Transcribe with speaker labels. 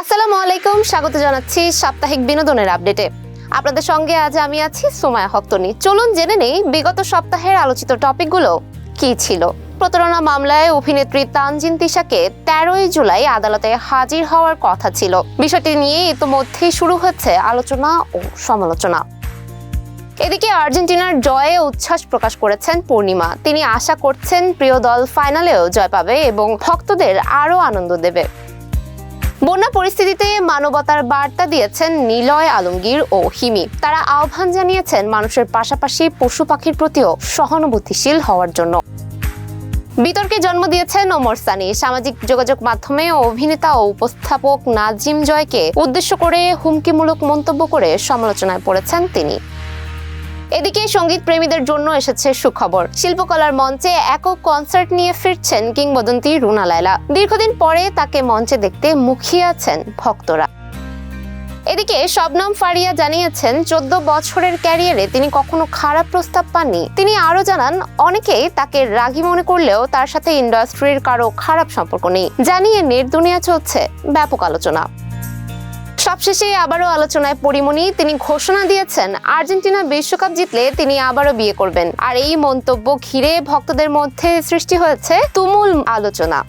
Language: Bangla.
Speaker 1: আসসালামু আলাইকুম, স্বাগত জানাচ্ছি সাপ্তাহিক বিনোদনের আপডেটে। আপনাদের সঙ্গে আজ আমি আছি সুমায়া হক্তনি। চলুন জেনে নেই বিগত সপ্তাহের আলোচিত টপিকগুলো কি ছিল। প্রতারণা মামলায় অভিনেত্রী তানজিন তিশাকে 13ই জুলাই আদালতে হাজির হওয়ার কথা ছিল। বিষয়টি নিয়ে ইতোমধ্যেই শুরু হচ্ছে আলোচনা ও সমালোচনা। এদিকে আর্জেন্টিনার জয়ে উচ্ছ্বাস প্রকাশ করেছেন পূর্ণিমা। তিনি আশা করছেন প্রিয় দল ফাইনালেও জয় পাবে এবং ভক্তদের আরও আনন্দ দেবে। বন্যা পরিস্থিতিতে মানবতার বার্তা দিয়েছেন নিলয় আলমগীর ও হিমি। তারা আহ্বান জানিয়েছেন মানুষের পাশাপাশি পশু পাখির প্রতিও সহানুভূতিশীল হওয়ার জন্য। বিতর্কে জন্ম দিয়েছেন ওমর সানি। সামাজিক যোগাযোগ মাধ্যমে অভিনেতা ও উপস্থাপক নাজিম জয়কে উদ্দেশ্য করে হুমকিমূলক মন্তব্য করে সমালোচনায় পড়েছেন তিনি। এদিকে সঙ্গীত প্রেমীদের জন্য এসেছে সুখবর। শিল্পকলার মঞ্চে একক কনসার্ট নিয়ে ফিরছেন কিংবদন্তি রুনা লায়লা। দীর্ঘদিন পরে তাকে মঞ্চে দেখতে মুখিয়ে আছেন ভক্তরা। এদিকে শবনম ফারিয়া জানিয়েছেন 14 বছরের ক্যারিয়ারে তিনি কখনো খারাপ প্রস্তাব পাননি। তিনি আরো জানান, অনেকেই তাকে রাগী মনে করলেও তার সাথে ইন্ডাস্ট্রির কারো খারাপ সম্পর্ক নেই। জানিয়ে নেট দুনিয়া চলছে ব্যাপক আলোচনা। সবশেষে আবারও আলোচনায় পরিমণি। তিনি ঘোষণা দিয়েছেন আর্জেন্টিনা বিশ্বকাপ জিতলে তিনি আবারও বিয়ে করবেন। আর এই মন্তব্য ঘিরে ভক্তদের মধ্যে সৃষ্টি হয়েছে তুমুল আলোচনা।